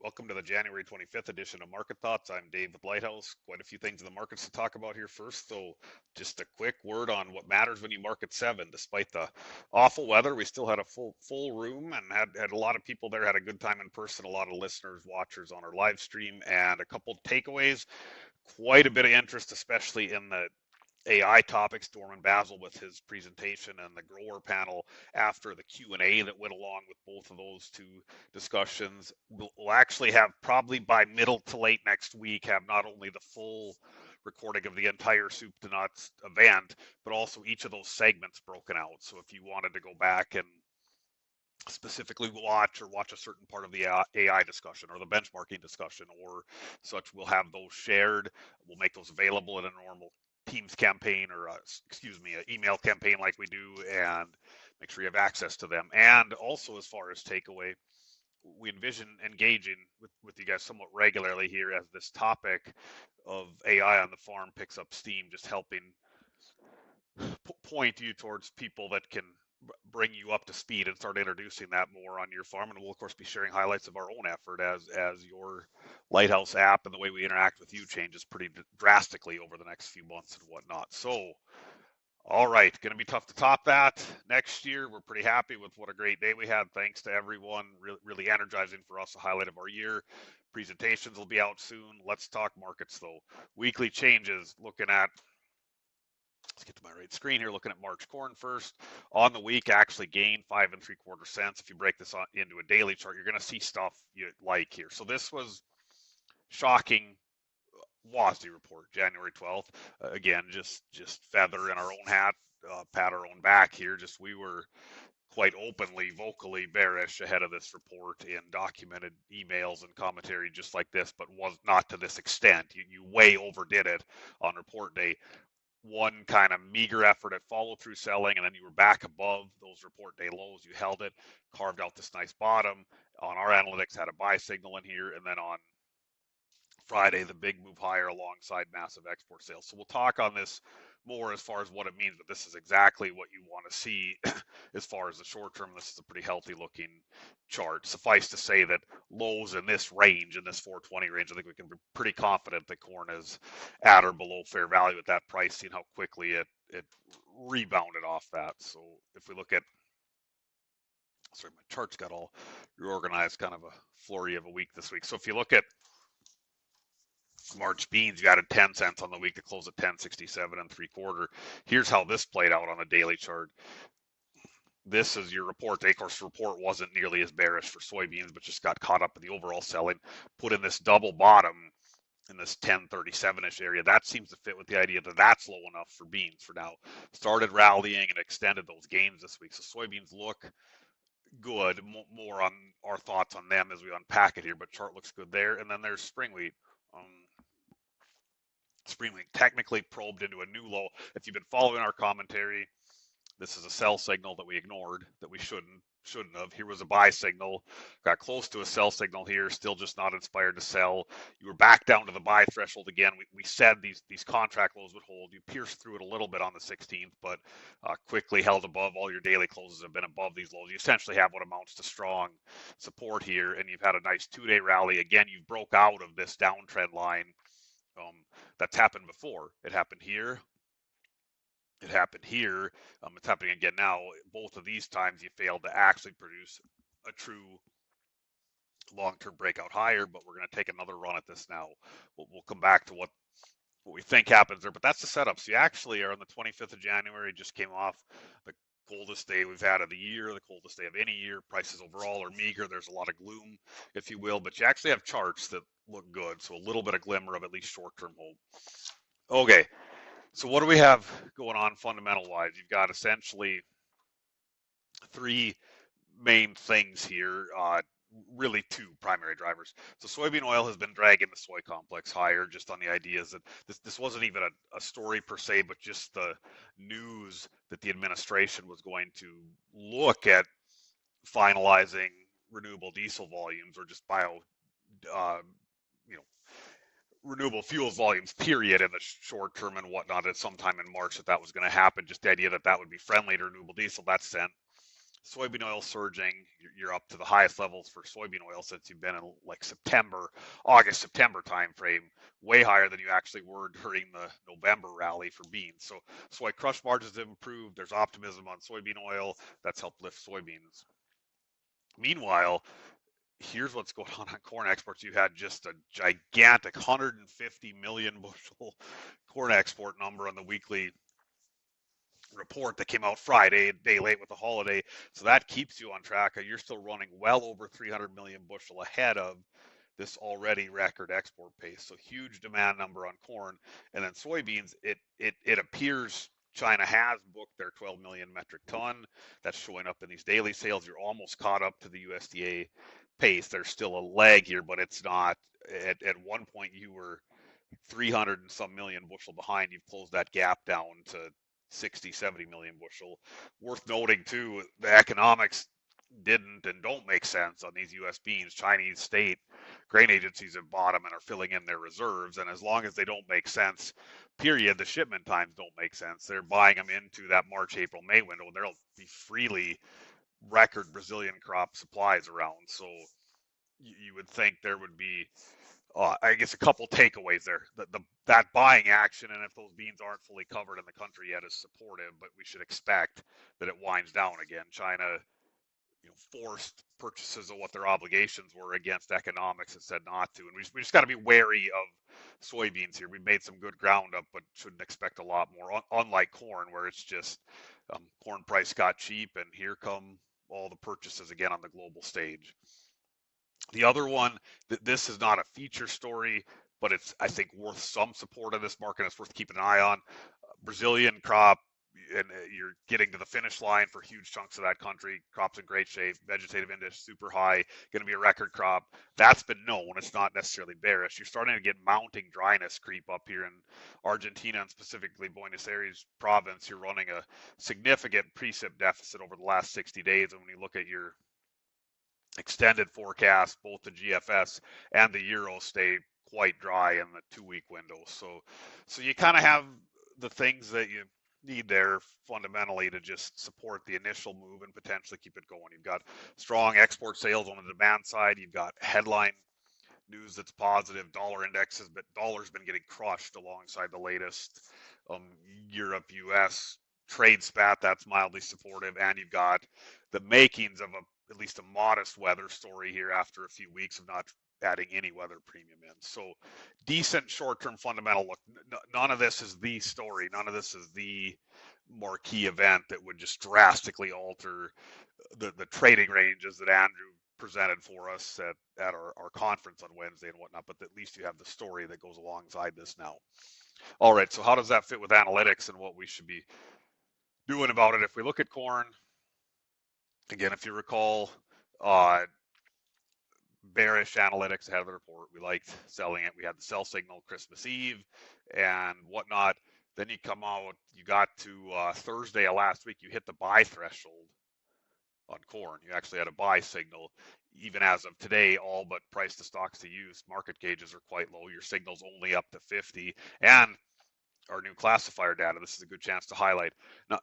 Welcome to the January 25th edition of Market Thoughts. I'm Dave with Lighthouse. Quite a few things in the markets to talk about here first, though. Just a quick word on what matters when you market seven. Despite the awful weather, we still had a full room and had a lot of people there. Had a good time in person. A lot of listeners, watchers on our live stream, and a couple of takeaways. Quite a bit of interest, especially in the AI topics. Dorman Basil with his presentation and the grower panel after the Q&A that went along with both of those two discussions. We'll actually have, probably by middle to late next week, have not only the full recording of the entire soup to nuts event, but also each of those segments broken out. So if you wanted to go back and specifically watch a certain part of the AI discussion or the benchmarking discussion or such, we'll have those shared. We'll make those available in a normal Teams campaign or excuse me, an email campaign like we do, and make sure you have access to them. And also, as far as takeaway, we envision engaging with you guys somewhat regularly here as this topic of AI on the farm picks up steam, just helping point you towards people that can bring you up to speed and start introducing that more on your farm. And we'll of course be sharing highlights of our own effort as your Lighthouse app and the way we interact with you changes pretty drastically over the next few months and whatnot. So all right, going to be tough to top that next year. We're pretty happy with what a great day we had. Thanks to everyone. Really energizing for us, a highlight of our year. Presentations will be out soon. Let's talk markets though. Weekly changes, looking at, let's get to my right screen here, looking at March corn first. On the week, actually gained 5 3/4 cents. If you break this into a daily chart, you're going to see stuff you like here. So this was shocking. WASDE report, January 12th. Again, just feather in our own hat, pat our own back here. Just we were quite openly, vocally bearish ahead of this report in documented emails and commentary just like this, but was not to this extent. You way overdid it on report day. One kind of meager effort at follow through selling, and then you were back above those report day lows. You held it, carved out this nice bottom. On our analytics, had a buy signal in here, and then on Friday, the big move higher alongside massive export sales. So we'll talk on this more as far as what it means, but this is exactly what you want to see as far as the short term. This is a pretty healthy looking chart. Suffice to say that lows in this range, in this 420 range, I think we can be pretty confident that corn is at or below fair value at that price, seeing how quickly it rebounded off that. So if we look at, sorry, my charts got all reorganized, kind of a flurry of a week this week. So if you look at March beans, you added 10 cents on the week to close at 10.67 3/4. Here's how this played out on a daily chart. This is your report. The Acorns report wasn't nearly as bearish for soybeans, but just got caught up in the overall selling. Put in this double bottom in this 10.37-ish area. That seems to fit with the idea that that's low enough for beans for now. Started rallying and extended those gains this week. So soybeans look good. More on our thoughts on them as we unpack it here, but chart looks good there. And then there's spring wheat. Spring wheat technically probed into a new low. If you've been following our commentary, this is a sell signal that we ignored, that we shouldn't have. Here was a buy signal, got close to a sell signal here, still just not inspired to sell. You were back down to the buy threshold again. We said these contract lows would hold. You pierced through it a little bit on the 16th, but quickly held above. All your daily closes have been above these lows. You essentially have what amounts to strong support here, and you've had a nice 2-day rally. Again, you broke out of this downtrend line. That's happened before. It happened here. It happened here. It's happening again now. Both of these times you failed to actually produce a true long-term breakout higher, but we're going to take another run at this now. We'll come back to what we think happens there, but that's the setup. So you actually are on the 25th of January, just came off the coldest day we've had of the year, the coldest day of any year. Prices overall are meager. There's a lot of gloom, if you will, but you actually have charts that look good. So a little bit of glimmer of at least short-term hope. Okay, so what do we have going on fundamental-wise? You've got essentially three main things here, really two primary drivers. So soybean oil has been dragging the soy complex higher, just on the ideas that this wasn't even a story per se, but just the news that the administration was going to look at finalizing renewable diesel volumes or just renewable fuels volumes, period, in the short term and whatnot, at sometime in March that was going to happen. Just the idea that would be friendly to renewable diesel, that sent Soybean oil surging. You're up to the highest levels for soybean oil since you've been in like August, September timeframe, way higher than you actually were during the November rally for beans. So soy crush margins have improved. There's optimism on soybean oil. That's helped lift soybeans. Meanwhile, here's what's going on corn exports. You had just a gigantic 150 million bushel corn export number on the weekly report that came out Friday, a day late with the holiday. So that keeps you on track. You're still running well over 300 million bushel ahead of this already record export pace. So huge demand number on corn. And then soybeans, it appears China has booked their 12 million metric ton. That's showing up in these daily sales. You're almost caught up to the USDA pace. There's still a lag here, but it's not. At one point, you were 300 and some million bushel behind. You've closed that gap down to 60, 70 million bushel. Worth noting too, the economics didn't and don't make sense on these U.S. beans. Chinese state grain agencies have bought them and are filling in their reserves. And as long as they don't make sense, period, the shipment times don't make sense. They're buying them into that March, April, May window, and there'll be freely record Brazilian crop supplies around. So you would think there would be I guess a couple takeaways there. That buying action, and if those beans aren't fully covered in the country yet, is supportive, but we should expect that it winds down again. China, forced purchases of what their obligations were against economics and said not to, and we just got to be wary of soybeans here. We made some good ground up, but shouldn't expect a lot more. Unlike corn, where it's just corn price got cheap, and here come all the purchases again on the global stage. The other one, this is not a feature story, but it's, I think, worth some support in this market. It's worth keeping an eye on. Brazilian crop, and you're getting to the finish line for huge chunks of that country. Crop's in great shape. Vegetative index super high. Going to be a record crop. That's been known. It's not necessarily bearish. You're starting to get mounting dryness creep up here in Argentina, and specifically Buenos Aires province. You're running a significant precip deficit over the last 60 days. And when you look at your extended forecast, both the GFS and the Euro stay quite dry in the 2-week window. So you kind of have the things that you need there fundamentally to just support the initial move and potentially keep it going. You've got strong export sales on the demand side. You've got headline news that's positive. Dollar indexes, but dollar's been getting crushed alongside the latest Europe US trade spat that's mildly supportive, and you've got the makings of at least a modest weather story here after a few weeks of not adding any weather premium in. So decent short-term fundamental look. None of this is the story. None of this is the marquee event that would just drastically alter the trading ranges that Andrew presented for us at our conference on Wednesday and whatnot, but at least you have the story that goes alongside this now. All right, so how does that fit with analytics and what we should be doing about it? If we look at corn, again, if you recall, bearish analytics ahead of the report. We liked selling it. We had the sell signal Christmas Eve and whatnot. Then you come out, you got to Thursday of last week, you hit the buy threshold on corn. You actually had a buy signal. Even as of today, all but price to stocks to use market gauges are quite low. Your signal's only up to 50. And our new classifier data, this is a good chance to highlight.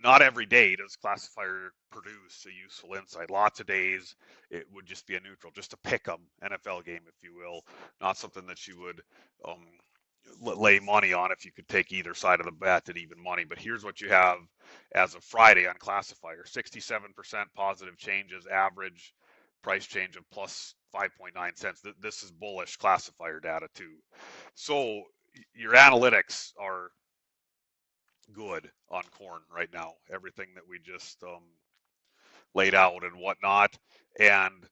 Not every day does classifier produce a useful insight. Lots of days it would just be a neutral, just a pick 'em NFL game, if you will. Not something that you would lay money on if you could take either side of the bet at even money. But here's what you have as of Friday on classifier: 67% positive changes, average price change of plus 5.9 cents. This is bullish classifier data too. So your analytics are good on corn right now. Everything that we just laid out and whatnot. And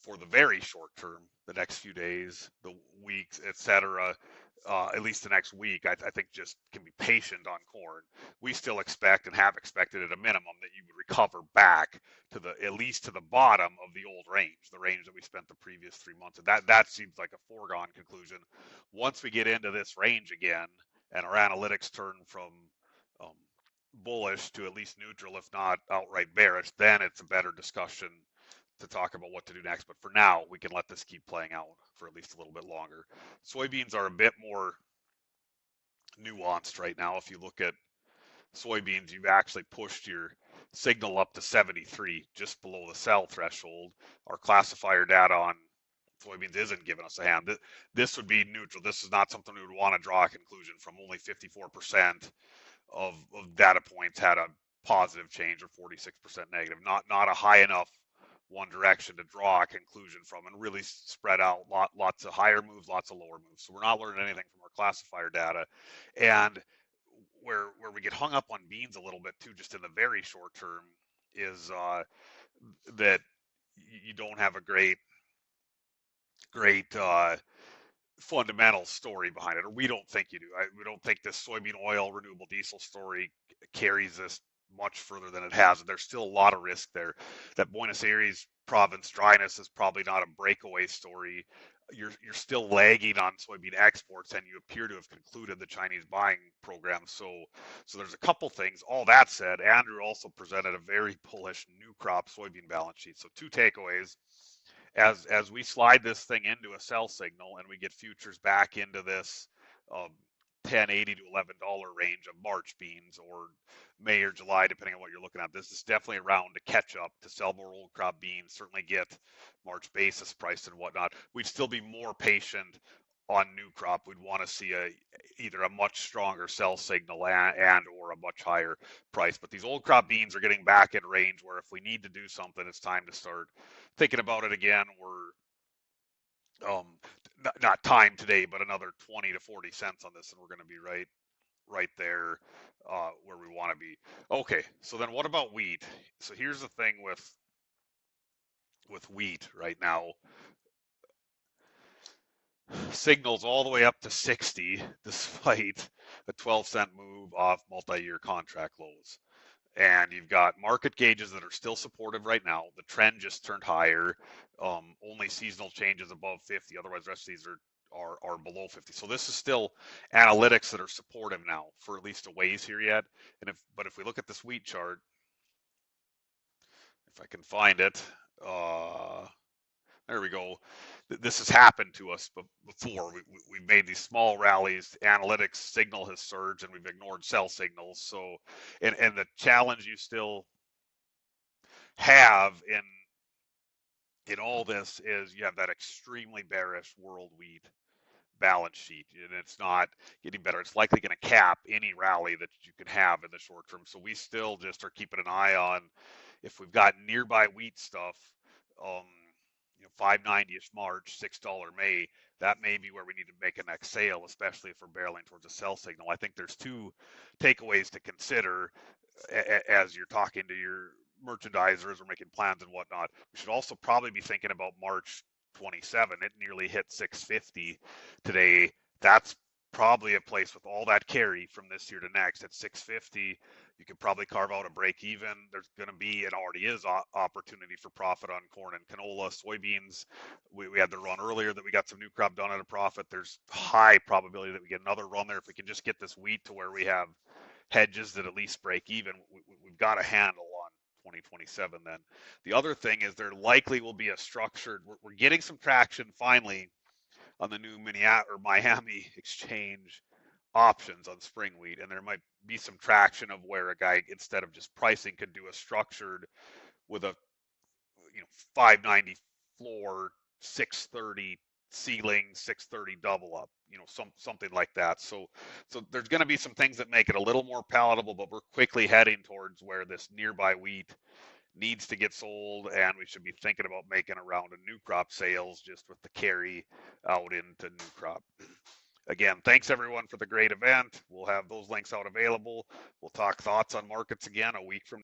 for the very short term, the next few days, the weeks, etc., at least the next week, I think just can be patient on corn. We still expect and have expected at a minimum that you would recover back to at least to the bottom of the old range, the range that we spent the previous 3 months. And that seems like a foregone conclusion. Once we get into this range again, and our analytics turn from bullish to at least neutral, if not outright bearish, then it's a better discussion to talk about what to do next. But for now, we can let this keep playing out for at least a little bit longer. Soybeans are a bit more nuanced right now. If you look at soybeans, you've actually pushed your signal up to 73, just below the sell threshold. Our classifier data on soybeans isn't giving us a hand. This would be neutral. This is not something we would want to draw a conclusion from. Only 54% of data points had a positive change or 46% negative. Not a high enough one direction to draw a conclusion from, and really spread out lots of higher moves, lots of lower moves. So we're not learning anything from our classifier data. And where we get hung up on beans a little bit too, just in the very short term, is that you don't have a great fundamental story behind it, or we don't think you do. We don't think this soybean oil renewable diesel story carries this much further than it has. There's still a lot of risk there. That Buenos Aires province dryness is probably not a breakaway story. You're still lagging on soybean exports, and you appear to have concluded the Chinese buying program. So there's a couple things. All that said, Andrew also presented a very bullish new crop soybean balance sheet. So two takeaways. As we slide this thing into a sell signal and we get futures back into this $10.80 to $11 range of March beans, or May or July, depending on what you're looking at, this is definitely around to catch up, to sell more old crop beans, certainly get March basis priced and whatnot. We'd still be more patient on new crop. We'd want to see either a much stronger sell signal and or a much higher price. But these old crop beans are getting back in range where if we need to do something, it's time to start thinking about it again. We're not time today, but another 20 to 40 cents on this, and we're going to be right there where we want to be. Okay, so then what about wheat? So here's the thing with wheat right now. Signals all the way up to 60 despite a 12-cent move off multi-year contract lows. And you've got market gauges that are still supportive right now. The trend just turned higher. Only seasonal changes above 50. Otherwise, the rest of these are below 50. So this is still analytics that are supportive now for at least a ways here yet. But if we look at this wheat chart, if I can find it, there we go. This has happened to us before. We made these small rallies. Analytics signal has surged, and we've ignored sell signals. So, and the challenge you still have in all this is you have that extremely bearish world wheat balance sheet, and it's not getting better. It's likely going to cap any rally that you can have in the short term. So we still just are keeping an eye on if we've got nearby wheat stuff. 5.90ish March, $6 May, that may be where we need to make a next sale, especially if we're barreling towards a sell signal. I think there's two takeaways to consider as you're talking to your merchandisers or making plans and whatnot. We should also probably be thinking about March 27. It nearly hit 650 today. That's probably a place with all that carry from this year to next at 650. You could probably carve out a break even. There's going to be, and already is, opportunity for profit on corn and canola. Soybeans, we had the run earlier that we got some new crop done at a profit. There's high probability that we get another run there. If we can just get this wheat to where we have hedges that at least break even, we've got a handle on 2027 then. The other thing is there likely will be a structured, we're getting some traction finally on the new Miami exchange options on spring wheat, and there might be some traction of where a guy, instead of just pricing, could do a structured with a 590 floor, 630 ceiling, 630 double up, something like that. So there's going to be some things that make it a little more palatable, but we're quickly heading towards where this nearby wheat needs to get sold, and we should be thinking about making a round of new crop sales just with the carry out into new crop. Again, thanks everyone for the great event. We'll have those links out available. We'll talk thoughts on markets again a week from